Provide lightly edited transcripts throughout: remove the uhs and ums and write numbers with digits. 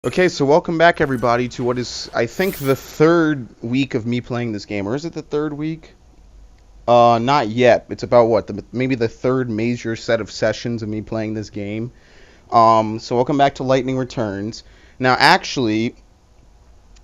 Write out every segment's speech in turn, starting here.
Okay, so welcome back everybody to what is, I think, the third week of me playing this game. Or is it the third week? Not yet. It's about what, maybe the third major set of sessions of me playing this game. So welcome back to Lightning Returns. Now, actually,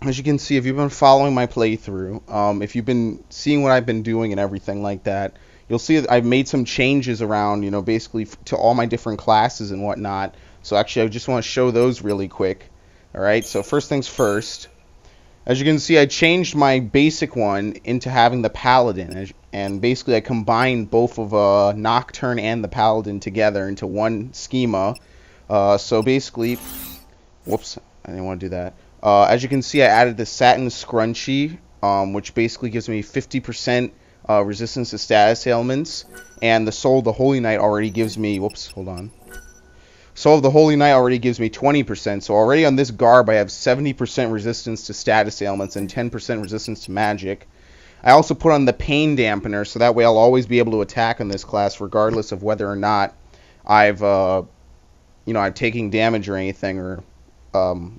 as you can see, if you've been following my playthrough, if you've been seeing what I've been doing and everything like that, you'll see that I've made some changes around, basically to all my different classes and whatnot. So actually, I just want to show those really quick. Alright, so first things first. As you can see, I changed my basic one into having the Paladin. And basically, I combined both of Nocturne and the Paladin together into one schema. So basically, whoops, I didn't want to do that. As you can see, I added the Satin Scrunchie, which basically gives me 50% resistance to status ailments. And the Soul of the Holy Knight already gives me, whoops, hold on. Soul of the Holy Knight already gives me 20%, so already on this garb I have 70% resistance to status ailments and 10% resistance to magic. I also put on the Pain Dampener, so that way I'll always be able to attack in this class regardless of whether or not I'm taking damage or anything, or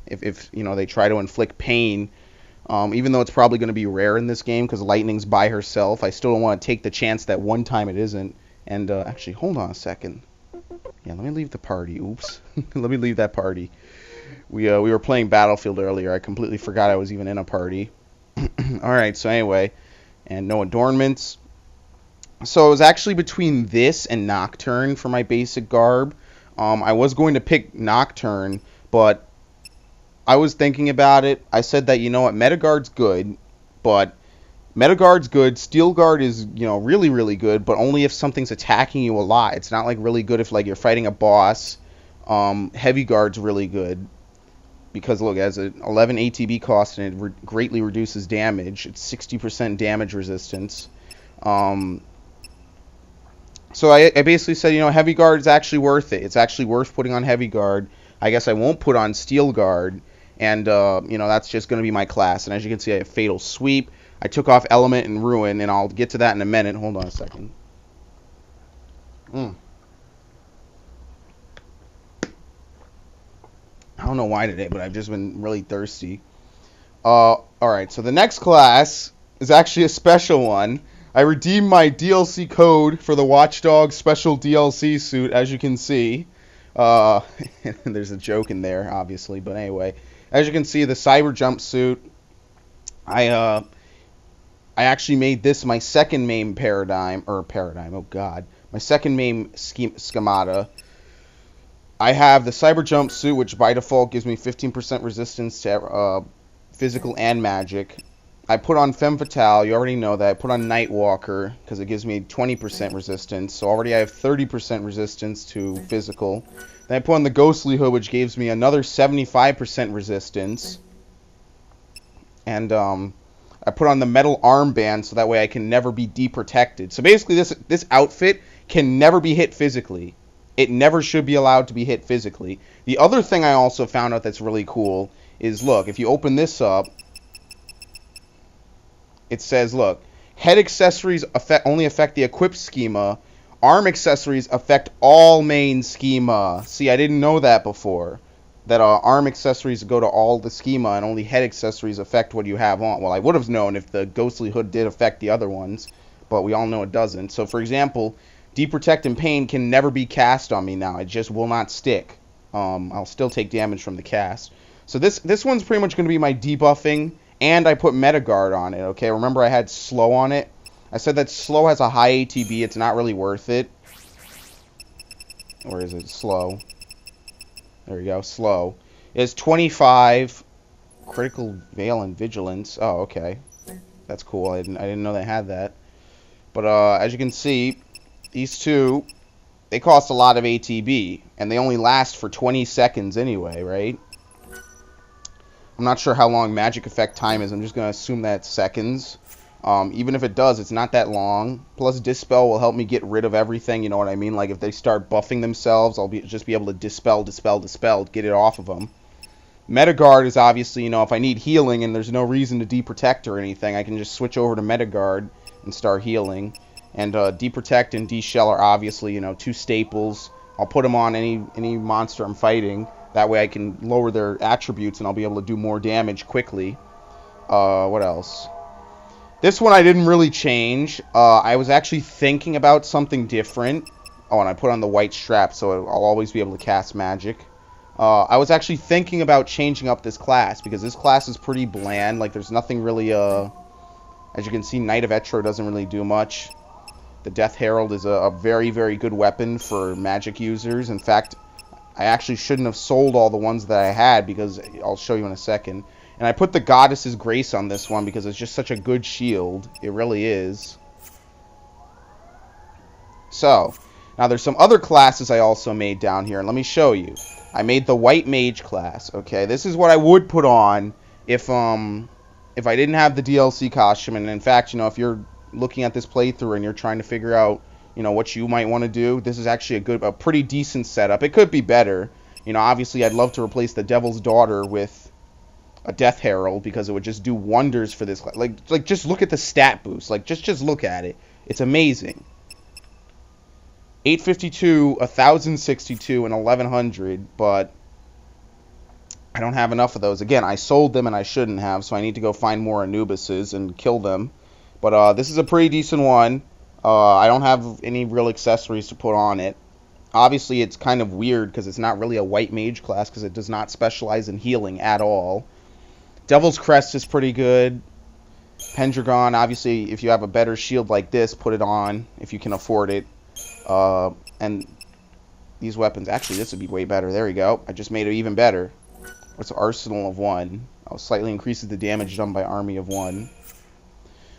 if they try to inflict pain. Even though it's probably going to be rare in this game because Lightning's by herself, I still don't want to take the chance that one time it isn't. And actually, hold on a second. Yeah, let me leave the party. Oops. Let me leave that party. We were playing Battlefield earlier. I completely forgot I was even in a party. Alright, so anyway. And no adornments. So it was actually between this and Nocturne for my basic garb. I was going to pick Nocturne, but I was thinking about it. I said that, you know what, Metaguard's good, but Metaguard's good. Steel Guard is, really, really good, but only if something's attacking you a lot. It's not, like, really good if, like, you're fighting a boss. Heavy Guard's really good because, look, it has an 11 ATB cost and it greatly reduces damage. It's 60% damage resistance. So I basically said, Heavy Guard is actually worth it. It's actually worth putting on Heavy Guard. I guess I won't put on Steel Guard, and, that's just going to be my class. And as you can see, I have Fatal Sweep. I took off Element and Ruin, and I'll get to that in a minute. Hold on a second. I don't know why today, but I've just been really thirsty. Alright, so the next class is actually a special one. I redeemed my DLC code for the Watchdog special DLC suit, as you can see. There's a joke in there, obviously, but anyway. As you can see, the Cyber Jumpsuit. I actually made this my second main my second main schemata. I have the Cyber Jumpsuit, which by default gives me 15% resistance to physical and magic. I put on Femme Fatale, you already know that. I put on Nightwalker, because it gives me 20% resistance, so already I have 30% resistance to physical. Then I put on the Ghostly Hood, which gives me another 75% resistance. And, I put on the metal armband so that way I can never be deprotected. So basically this outfit can never be hit physically. It never should be allowed to be hit physically. The other thing I also found out that's really cool is, look, if you open this up, it says, look, head accessories only affect the equipped schema. Arm accessories affect all main schema. See, I didn't know that before. That arm accessories go to all the schema and only head accessories affect what you have on. Well, I would have known if the Ghostly Hood did affect the other ones, but we all know it doesn't. So, for example, Deprotect and Pain can never be cast on me now. It just will not stick. I'll still take damage from the cast. So this one's pretty much going to be my debuffing, and I put Metaguard on it, okay? Remember I had Slow on it? I said that Slow has a high ATB. It's not really worth it. Or is it Slow? There we go, Slow. It's 25 critical veil and vigilance. Oh, okay. That's cool. I didn't know they had that. But as you can see, these two, they cost a lot of ATB, and they only last for 20 seconds anyway, right? I'm not sure how long magic effect time is. I'm just going to assume that's seconds. Even if it does, it's not that long. Plus, Dispel will help me get rid of everything, you know what I mean? Like, if they start buffing themselves, I'll just be able to Dispel, get it off of them. Metaguard is obviously, if I need healing and there's no reason to Deprotect or anything, I can just switch over to Metaguard and start healing. And De-Protect and De-Shell are obviously, two staples. I'll put them on any monster I'm fighting. That way I can lower their attributes and I'll be able to do more damage quickly. What else? This one I didn't really change. I was actually thinking about something different. Oh, and I put on the white strap so I'll always be able to cast magic. I was actually thinking about changing up this class because this class is pretty bland. Like, there's nothing really, as you can see, Knight of Etro doesn't really do much. The Death Herald is a very, very good weapon for magic users. In fact, I actually shouldn't have sold all the ones that I had because I'll show you in a second. And I put the Goddess's Grace on this one because it's just such a good shield. It really is. So, now there's some other classes I also made down here. And let me show you. I made the White Mage class. Okay, this is what I would put on if I didn't have the DLC costume. And in fact, you know, if you're looking at this playthrough and you're trying to figure out, you know, what you might want to do, this is actually a pretty decent setup. It could be better. You know, obviously I'd love to replace the Devil's Daughter with a Death Herald because it would just do wonders for this. Like just look at the stat boost. Like, just look at it. It's amazing. 852, 1062, and 1100, but I don't have enough of those. Again, I sold them and I shouldn't have, so I need to go find more Anubises and kill them. But this is a pretty decent one. I don't have any real accessories to put on it. Obviously, it's kind of weird because it's not really a White Mage class because it does not specialize in healing at all. Devil's Crest is pretty good. Pendragon, obviously, if you have a better shield like this, put it on if you can afford it. And these weapons, actually, this would be way better. There we go. I just made it even better. What's Arsenal of 1? Slightly increases the damage done by Army of 1.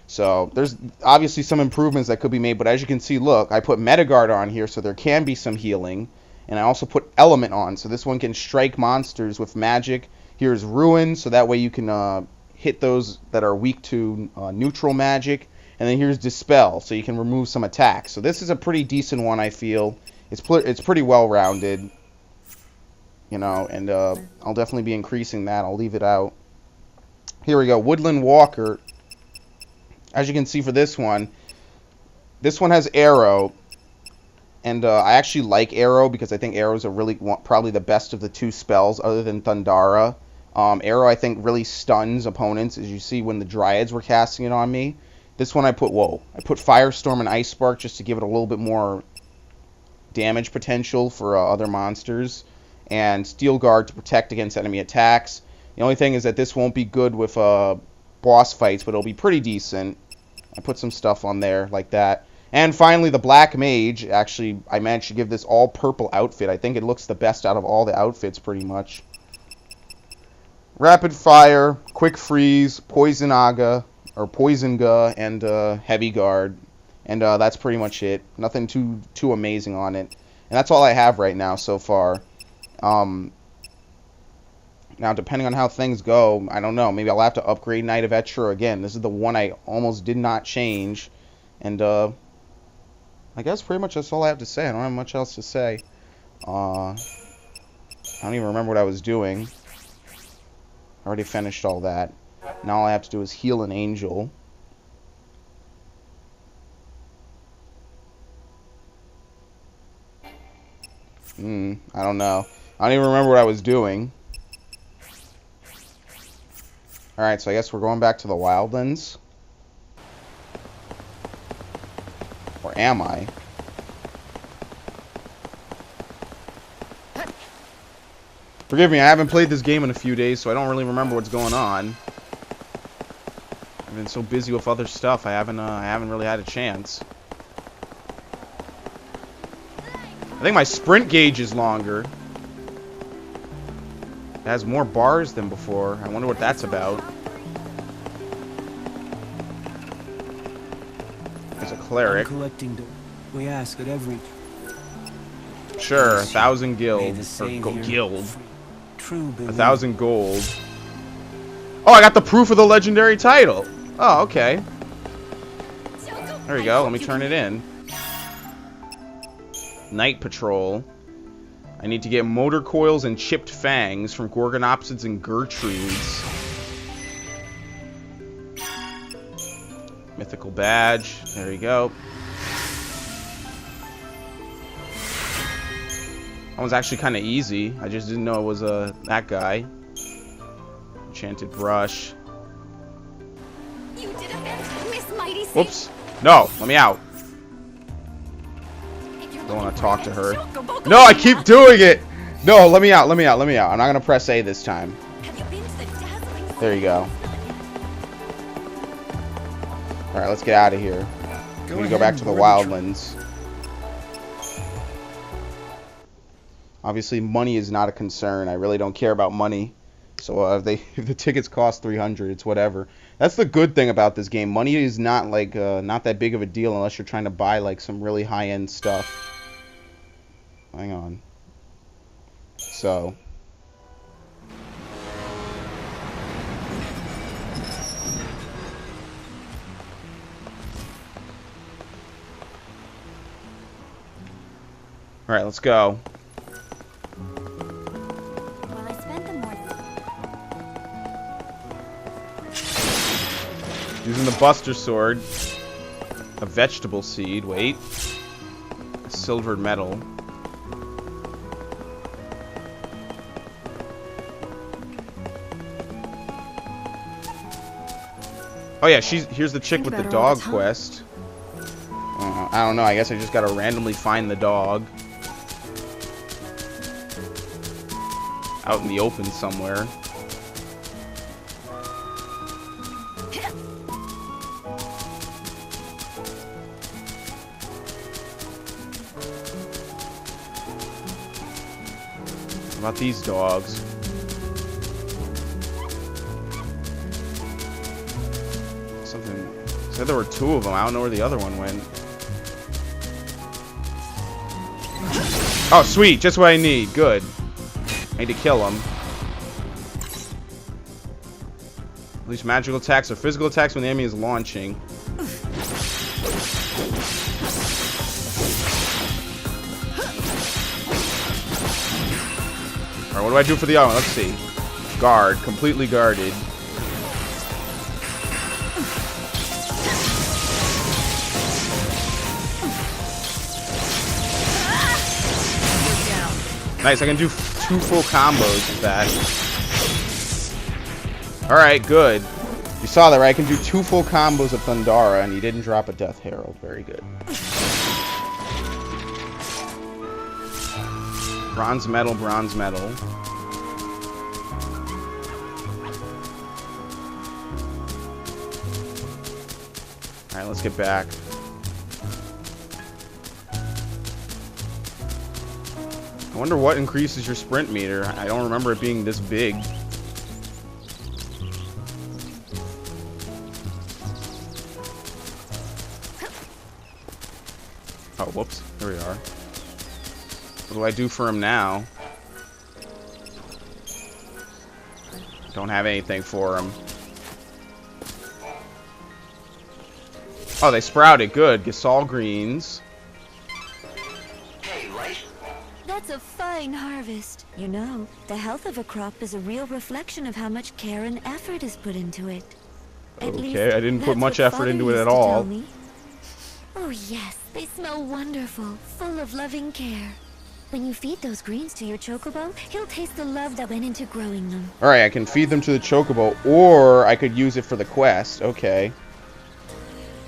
So, there's obviously some improvements that could be made, but as you can see, look, I put Metaguard on here, so there can be some healing. And I also put Element on, so this one can strike monsters with magic. Here's Ruin, so that way you can hit those that are weak to neutral magic. And then here's Dispel, so you can remove some attacks. So this is a pretty decent one, I feel. It's pretty well-rounded, you know, and I'll definitely be increasing that. I'll leave it out. Here we go, Woodland Walker. As you can see for this one has Arrow. And I actually like Arrow because I think Arrow is probably the best of the two spells other than Thundara. Arrow, I think, really stuns opponents, as you see when the Dryads were casting it on me. This one I put Firestorm and Ice Spark just to give it a little bit more damage potential for other monsters. And Steel Guard to protect against enemy attacks. The only thing is that this won't be good with boss fights, but it'll be pretty decent. I put some stuff on there like that. And finally, the Black Mage. Actually, I managed to give this all purple outfit. I think it looks the best out of all the outfits, pretty much. Rapid Fire, Quick Freeze, Poison Aga, and Heavy Guard. And that's pretty much it. Nothing too amazing on it. And that's all I have right now so far. Now, depending on how things go, I don't know. Maybe I'll have to upgrade Knight of Etro again. This is the one I almost did not change. And I guess pretty much that's all I have to say. I don't have much else to say. I don't even remember what I was doing. I already finished all that. Now all I have to do is heal an angel. I don't know. I don't even remember what I was doing. Alright, so I guess we're going back to the Wildlands. Or am I? Forgive me, I haven't played this game in a few days, so I don't really remember what's going on. I've been so busy with other stuff, I haven't really had a chance. I think my sprint gauge is longer. It has more bars than before. I wonder what that's about. There's a cleric. We ask at every. Sure, 1,000 guild. Or guild. 1,000 gold. Oh, I got the proof of the legendary title. Oh, okay. There we go. Let me turn it in. Night Patrol. I need to get motor coils and chipped fangs from Gorgonopsids and Gertrudes. Mythical badge. There you go. That one's actually kind of easy. I just didn't know it was that guy. Enchanted brush. You did it, Miss Mighty Saint. Whoops. No, let me out. Don't want to talk to her. No, I keep doing it. No, let me out. Let me out. Let me out. I'm not gonna press A this time. Have you been to the dazzling... There you go. All right, let's get out of here. We need to go back to the wildlands. Obviously, money is not a concern. I really don't care about money. So if the tickets cost 300, it's whatever. That's the good thing about this game. Money is not like not that big of a deal unless you're trying to buy like some really high-end stuff. Hang on. So. All right, let's go. Well, I spent the morning... Using the Buster Sword. A vegetable seed. Wait. A silvered metal. Oh yeah, here's the chick with the dog quest. I don't know. I guess I just gotta randomly find the dog. Out in the open somewhere. What about these dogs? Something said there were two of them. I don't know where the other one went. Oh, sweet. Just what I need. Good. I need to kill him. Release magical attacks or physical attacks when the enemy is launching. Alright, what do I do for the other one? Let's see. Guard. Completely guarded. Nice, I can do 2 full combos with that. Alright, good. You saw that, right? I can do 2 full combos of Thundara, and he didn't drop a Death Herald. Very good. Bronze medal, bronze medal. Alright, let's get back. I wonder what increases your sprint meter. I don't remember it being this big. Oh, whoops. Here we are. What do I do for him now? Don't have anything for him. Oh, they sprouted. Good. Gasol greens. That's a fine harvest. You know, the health of a crop is a real reflection of how much care and effort is put into it. Okay, I didn't put much effort into it at all. Oh yes, they smell wonderful, full of loving care. When you feed those greens to your chocobo, he'll taste the love that went into growing them. Alright, I can feed them to the chocobo, or I could use it for the quest. Okay.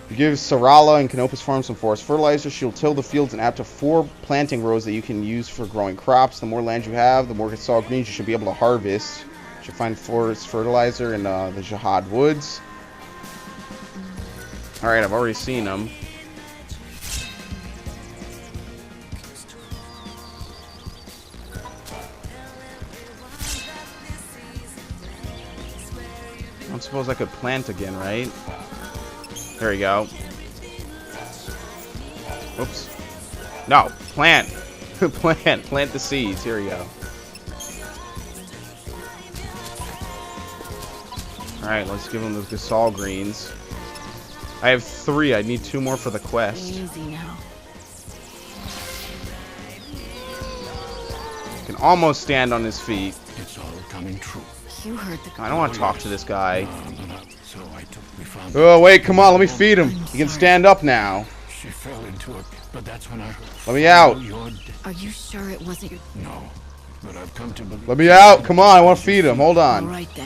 You give Sarala and Canopus Farm some forest fertilizer. She'll till the fields and add to 4 planting rows that you can use for growing crops. The more land you have, the more Gasol greens you should be able to harvest. You should find forest fertilizer in the Jihad Woods. Alright, I've already seen them. I don't suppose I could plant again, right? There we go. Oops. No, plant. Plant the seeds. Here we go. Alright, let's give them those Gasol greens. I have 3. I need 2 more for the quest. Easy now. Can almost stand on his feet. It's all coming true. You heard the... I don't want to talk to this guy. No. So we found Oh, wait, come on, let me feed him. He can stand up now. She fell into it, but that's when I... Let me out. Are you sure it wasn't your... No, but I've come to believe... Let me out. Come on. I want to feed him. Hold All on. right then.